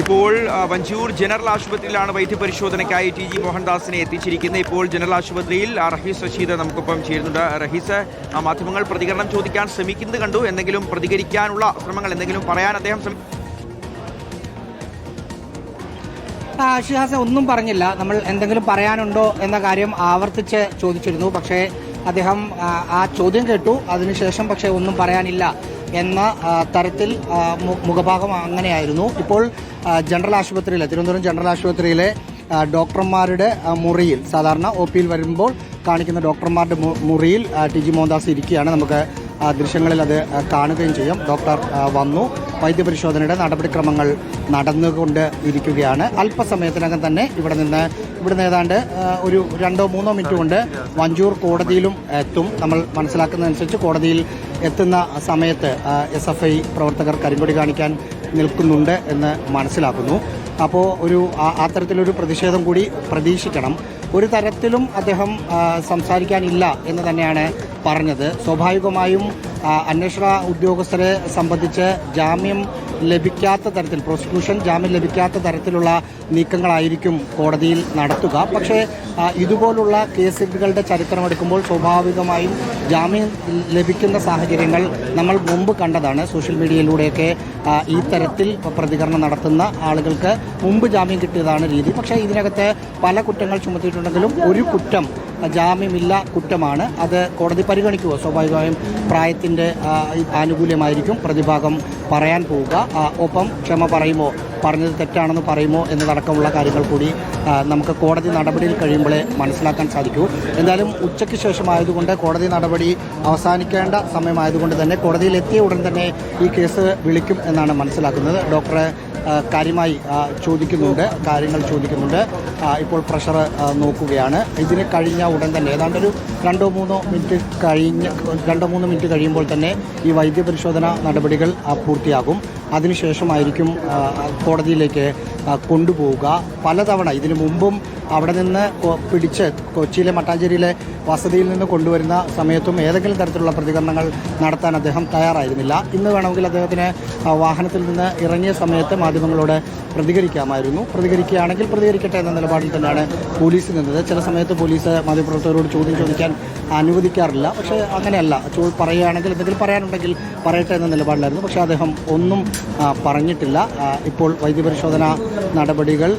ഇപ്പോൾ വഞ്ചൂർ ജനറൽ ആശുപത്രിയിലാണ് വൈദ്യപരിശോധനയ്ക്കായി T G മോഹൻദാസിനെ എത്തിച്ചിരിക്കുന്നത്. ഇപ്പോൾ ജനറൽ ആശുപത്രിയിൽ റഹീസ് റഷീദ് നമുക്കൊപ്പം ചേരുന്നുണ്ട്. റഹീസ്, മാധ്യമങ്ങൾ പ്രതികരണം ചോദിക്കാൻ ശ്രമിക്കുന്നത് കണ്ടു. എന്തെങ്കിലും പ്രതികരിക്കാനുള്ള ശ്രമങ്ങൾ, എന്തെങ്കിലും പറയാൻ അദ്ദേഹം ഷിഹാസെ ഒന്നും പറഞ്ഞില്ല. നമ്മൾ എന്തെങ്കിലും പറയാനുണ്ടോ എന്ന കാര്യം ആവർത്തിച്ച് ചോദിച്ചിരുന്നു. പക്ഷേ അദ്ദേഹം ആ ചോദ്യം കേട്ടു. അതിനുശേഷം പക്ഷേ ഒന്നും പറയാനില്ല എന്ന തരത്തിൽ മുഖഭാഗം അങ്ങനെയായിരുന്നു. ഇപ്പോൾ ജനറൽ ആശുപത്രിയിലെ തിരുവനന്തപുരം ജനറൽ ആശുപത്രിയിലെ ഡോക്ടർമാരുടെ മുറിയിൽ, സാധാരണ ഒ പിയിൽ വരുമ്പോൾ കാണിക്കുന്ന ഡോക്ടർമാരുടെ മുറിയിൽ ടി ജി മോഹൻദാസ് ഇരിക്കുകയാണ്. നമുക്ക് ദൃശ്യങ്ങളിൽ അത് കാണുകയും ചെയ്യും. ഡോക്ടർ വന്നു. വൈദ്യപരിശോധനയുടെ നടപടിക്രമങ്ങൾ നടന്നുകൊണ്ട് ഇരിക്കുകയാണ്. അല്പസമയത്തിനകം തന്നെ ഇവിടെ ഏതാണ്ട് ഒരു 2-3 മിനിറ്റ് കൊണ്ട് വഞ്ചൂർ കോടതിയിലും എത്തും. നമ്മൾ മനസ്സിലാക്കുന്നതനുസരിച്ച് കോടതിയിൽ എത്തുന്ന സമയത്ത് SFI പ്രവർത്തകർ കരിങ്കൊടി കാണിക്കാൻ നിൽക്കുന്നുണ്ട് എന്ന് മനസ്സിലാക്കുന്നു. അപ്പോൾ അത്തരത്തിലൊരു പ്രതിഷേധം കൂടി പ്രതീക്ഷിക്കണം. ഒരു തരത്തിലും അദ്ദേഹം സംസാരിക്കാനില്ല എന്ന് തന്നെയാണ് പറഞ്ഞത്. സ്വാഭാവികമായും അന്വേഷണ ഉദ്യോഗസ്ഥരെ സംബന്ധിച്ച് ജാമ്യം ലഭിക്കാത്ത തരത്തിൽ, പ്രോസിക്യൂഷൻ ജാമ്യം ലഭിക്കാത്ത തരത്തിലുള്ള നീക്കങ്ങളായിരിക്കും കോടതിയിൽ നടത്തുക. പക്ഷേ ഇതുപോലുള്ള കേസുകളുടെ ചരിത്രമെടുക്കുമ്പോൾ സ്വാഭാവികമായും ജാമ്യം ലഭിക്കുന്ന സാഹചര്യങ്ങൾ നമ്മൾ മുമ്പ് കണ്ടതാണ്. സോഷ്യൽ മീഡിയയിലൂടെയൊക്കെ ഈ തരത്തിൽ പ്രതികരണം നടത്തുന്ന ആളുകൾക്ക് മുമ്പ് ജാമ്യം കിട്ടിയതാണ് രീതി. പക്ഷേ ഇതിനകത്ത് പല കുറ്റങ്ങൾ ചുമത്തിയിട്ടുണ്ടെങ്കിലും ഒരു കുറ്റം ജാമ്യമില്ല കുറ്റമാണ്. അത് കോടതി പരിഗണിക്കുമോ? സ്വാഭാവികമായും പ്രായത്തിൻ്റെ ആനുകൂല്യമായിരിക്കും പ്രതിഭാഗം പറയാൻ പോവുക. ഒപ്പം ക്ഷമ പറയുമോ, പറഞ്ഞത് തെറ്റാണെന്ന് പറയുമോ എന്നതടക്കമുള്ള കാര്യങ്ങൾ കൂടി നമുക്ക് കോടതി നടപടിയിൽ കഴിയുമ്പോഴേ മനസ്സിലാക്കാൻ സാധിക്കൂ. എന്തായാലും ഉച്ചയ്ക്ക് ശേഷമായതുകൊണ്ട്, കോടതി നടപടി അവസാനിക്കേണ്ട സമയമായതുകൊണ്ട് തന്നെ കോടതിയിൽ എത്തിയ ഉടൻ തന്നെ ഈ കേസ് വിളിക്കും എന്നാണ് മനസ്സിലാക്കുന്നത്. ഡോക്ടറെ കാര്യമായി കാര്യങ്ങൾ ചോദിക്കുന്നുണ്ട്. ഇപ്പോൾ പ്രഷർ നോക്കുകയാണ്. ഇതിന് കഴിഞ്ഞ ഉടൻ തന്നെ ഏതാണ്ട് ഒരു 2-3 മിനിറ്റ് കഴിയുമ്പോൾ തന്നെ ഈ വൈദ്യപരിശോധന നടപടികൾ പൂർത്തിയാകും. അതിനുശേഷമായിരിക്കും കോടതിയിലേക്ക് കൊണ്ടുപോവുക. പലതവണ ഇതിനു മുമ്പും അവിടെ നിന്ന് പിടിച്ച് കൊച്ചിയിലെ മട്ടാഞ്ചേരിയിലെ വസതിയിൽ നിന്ന് കൊണ്ടുവരുന്ന സമയത്തും ഏതെങ്കിലും തരത്തിലുള്ള പ്രതികരണങ്ങൾ നടത്താൻ അദ്ദേഹം തയ്യാറായിരുന്നില്ല. ഇന്ന് വേണമെങ്കിൽ അദ്ദേഹത്തിന് വാഹനത്തിൽ നിന്ന് ഇറങ്ങിയ സമയത്ത് മാധ്യമങ്ങളോട് പ്രതികരിക്കാമായിരുന്നു. പ്രതികരിക്കുകയാണെങ്കിൽ പ്രതികരിക്കട്ടെ എന്ന നിലപാടിൽ തന്നെയാണ് പോലീസ് നിന്നത്. ചില സമയത്ത് പോലീസ് മാധ്യമപ്രവർത്തകരോട് ചോദ്യം ചോദിക്കാൻ അനുവദിക്കാറില്ല. പക്ഷേ അങ്ങനെയല്ല, പറയുകയാണെങ്കിൽ എന്തെങ്കിലും പറയാനുണ്ടെങ്കിൽ പറയട്ടെ എന്ന നിലപാടിലായിരുന്നു. പക്ഷേ അദ്ദേഹം ഒന്നും പറഞ്ഞിട്ടില്ല. ഇപ്പോൾ വൈദ്യപരിശോധന നടപടികൾ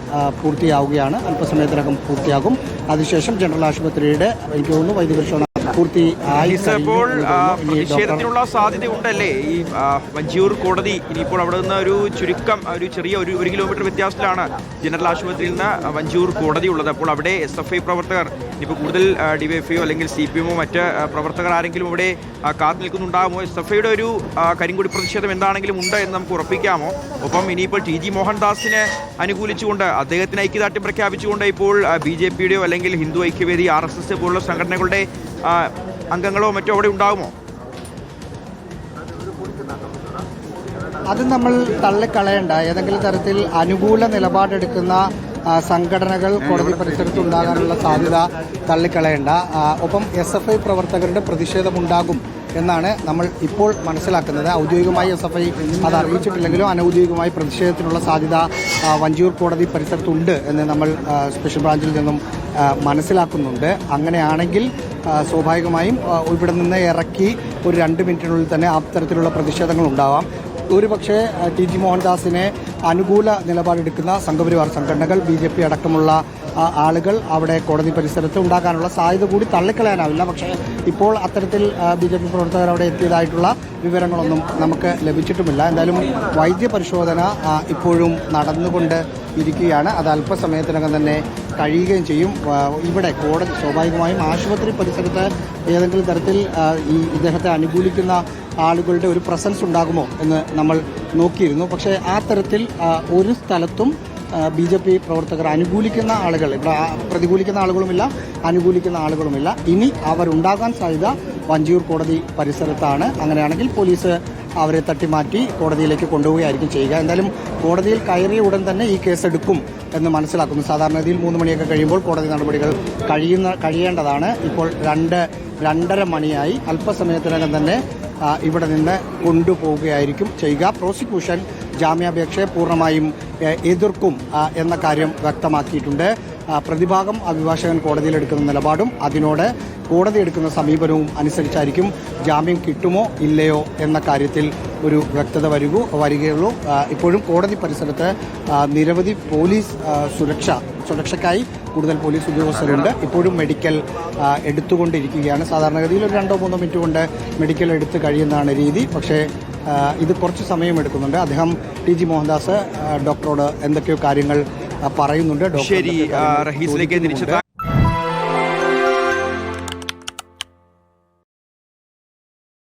പൂർത്തിയാവുകയാണ്. അല്പസമയത്തിനകം പൂർത്തിയാകും. അതിനുശേഷം ജനറൽ ആശുപത്രിയുടെ എനിക്ക് തോന്നുന്നു വൈദ്യപരിശോധന ഇപ്പോൾ പ്രതിഷേധത്തിനുള്ള സാധ്യത ഉണ്ടല്ലേ? ഈ വഞ്ചൂർ കോടതി ഇനിയിപ്പോൾ അവിടെ നിന്ന് ഒരു ചെറിയ 1 കിലോമീറ്റർ വ്യത്യാസത്തിലാണ് ജനറൽ ആശുപത്രിയിൽ നിന്ന് വഞ്ചൂർ കോടതി ഉള്ളത്. അപ്പോൾ അവിടെ SFI പ്രവർത്തകർ, ഇപ്പോൾ കൂടുതൽ DYFI അല്ലെങ്കിൽ CPM മറ്റ് പ്രവർത്തകർ ആരെങ്കിലും ഇവിടെ കാത്തു നിൽക്കുന്നുണ്ടാകുമോ? SFIയുടെ ഒരു കരിങ്കൊടി പ്രതിഷേധം എന്താണെങ്കിലും ഉണ്ട് എന്ന് നമുക്ക് ഉറപ്പിക്കാമോ? ഒപ്പം ഇനിയിപ്പോൾ ടി ജി മോഹൻദാസിനെ അനുകൂലിച്ചുകൊണ്ട്, അദ്ദേഹത്തിന് ഐക്യദാർഢ്യം പ്രഖ്യാപിച്ചുകൊണ്ട് ഇപ്പോൾ BJPയുടെയോ അല്ലെങ്കിൽ ഹിന്ദു ഐക്യവേദി, RSS പോലുള്ള സംഘടനകളുടെ അംഗങ്ങളോ മറ്റോ അവിടെ ഉണ്ടാകുമോ? അത് നമ്മൾ തള്ളിക്കളയേണ്ട. ഏതെങ്കിലും തരത്തിൽ അനുകൂല നിലപാടെടുക്കുന്ന സംഘടനകൾ കോടതി പരിസരത്ത് ഉണ്ടാകാനുള്ള സാധ്യത തള്ളിക്കളയേണ്ട. ഒപ്പം SFI പ്രവർത്തകരുടെ പ്രതിഷേധമുണ്ടാകും എന്നാണ് നമ്മൾ ഇപ്പോൾ മനസ്സിലാക്കുന്നത്. ഔദ്യോഗികമായി SFI അത് അറിയിച്ചിട്ടില്ലെങ്കിലും അനൗദ്യോഗികമായി പ്രതിഷേധത്തിനുള്ള സാധ്യത വഞ്ചൂർ കോടതി പരിസരത്തുണ്ട് എന്ന് നമ്മൾ സ്പെഷ്യൽ ബ്രാഞ്ചിൽ നിന്നും മനസ്സിലാക്കുന്നുണ്ട്. അങ്ങനെയാണെങ്കിൽ സ്വാഭാവികമായും ഇവിടെ നിന്ന് ഇറക്കി ഒരു 2 മിനിറ്റിനുള്ളിൽ തന്നെ അത്തരത്തിലുള്ള പ്രതിഷേധങ്ങൾ ഉണ്ടാവാം. ഒരുപക്ഷെ ടി ജി മോഹൻദാസിനെ അനുകൂല നിലപാടെടുക്കുന്ന സംഘപരിവാർ സംഘടനകൾ, BJP അടക്കമുള്ള ആളുകൾ അവിടെ കോടതി പരിസരത്ത് ഉണ്ടാകാനുള്ള സാധ്യത കൂടി തള്ളിക്കളയാനാവില്ല. പക്ഷേ ഇപ്പോൾ അത്തരത്തിൽ BJP പ്രവർത്തകർ അവിടെ എത്തിയതായിട്ടുള്ള വിവരങ്ങളൊന്നും നമുക്ക് ലഭിച്ചിട്ടുമില്ല. എന്തായാലും വൈദ്യപരിശോധന ഇപ്പോഴും നടന്നുകൊണ്ട് ഇരിക്കുകയാണ്. അത് അല്പസമയത്തിനകം തന്നെ കഴിയുകയും ചെയ്യും. ഇവിടെ കോടതി സ്വാഭാവികമായും ആശുപത്രി പരിസരത്ത് ഏതെങ്കിലും തരത്തിൽ ഇദ്ദേഹത്തെ അനുകൂലിക്കുന്ന ആളുകളുടെ ഒരു പ്രസൻസ് ഉണ്ടാകുമോ എന്ന് നമ്മൾ നോക്കിയിരുന്നു. പക്ഷേ ആ തരത്തിൽ ഒരു സ്ഥലത്തും BJP പ്രവർത്തകർ അനുകൂലിക്കുന്ന ആളുകൾ, ഇവിടെ പ്രതികൂലിക്കുന്ന ആളുകളുമില്ല, അനുകൂലിക്കുന്ന ആളുകളുമില്ല. ഇനി അവരുണ്ടാകാൻ സാധ്യത വഞ്ചൂർ കോടതി പരിസരത്താണ്. അങ്ങനെയാണെങ്കിൽ പോലീസ് അവരെ തട്ടിമാറ്റി കോടതിയിലേക്ക് കൊണ്ടുപോവുകയായിരിക്കും ചെയ്യുക. എന്തായാലും കോടതിയിൽ കയറിയ ഉടൻ തന്നെ ഈ കേസ് എടുക്കും എന്ന് മനസ്സിലാക്കുന്നു. സാധാരണഗതിയിൽ 3 മണിയൊക്കെ കഴിയുമ്പോൾ കോടതി നടപടികൾ കഴിയേണ്ടതാണ്. ഇപ്പോൾ 2:30 മണിയായി. അല്പസമയത്തിനകം തന്നെ ഇവിടെ നിന്ന് കൊണ്ടുപോവുകയായിരിക്കും ചെയ്യുക. പ്രോസിക്യൂഷൻ ജാമ്യാപേക്ഷയെ പൂർണ്ണമായും എതിർക്കും എന്ന കാര്യം വ്യക്തമാക്കിയിട്ടുണ്ട്. പ്രതിഭാഗം അഭിഭാഷകൻ കോടതിയിലെടുക്കുന്ന നിലപാടും അതിനോട് കോടതി എടുക്കുന്ന സമീപനവും അനുസരിച്ചായിരിക്കും ജാമ്യം കിട്ടുമോ ഇല്ലയോ എന്ന കാര്യത്തിൽ ഒരു വ്യക്തത വരികയുള്ളൂ. ഇപ്പോഴും കോടതി പരിസരത്ത് നിരവധി പോലീസ് സുരക്ഷയ്ക്കായി കൂടുതൽ പോലീസ് ഉദ്യോഗസ്ഥരുണ്ട്. ഇപ്പോഴും മെഡിക്കൽ എടുത്തുകൊണ്ടിരിക്കുകയാണ്. സാധാരണഗതിയിൽ ഒരു 2-3 മിനിറ്റ് കൊണ്ട് മെഡിക്കൽ എടുത്ത് കഴിയുന്നതാണ് രീതി. പക്ഷേ ഇത് കുറച്ച് സമയമെടുക്കുന്നുണ്ട്. അദ്ദേഹം ടി ജി മോഹൻദാസ് ഡോക്ടറോട് എന്തൊക്കെയോ കാര്യങ്ങൾ പറയുന്നുണ്ട്. ശരി, റഹീസിലേക്ക് തിരിച്ചെത്താം.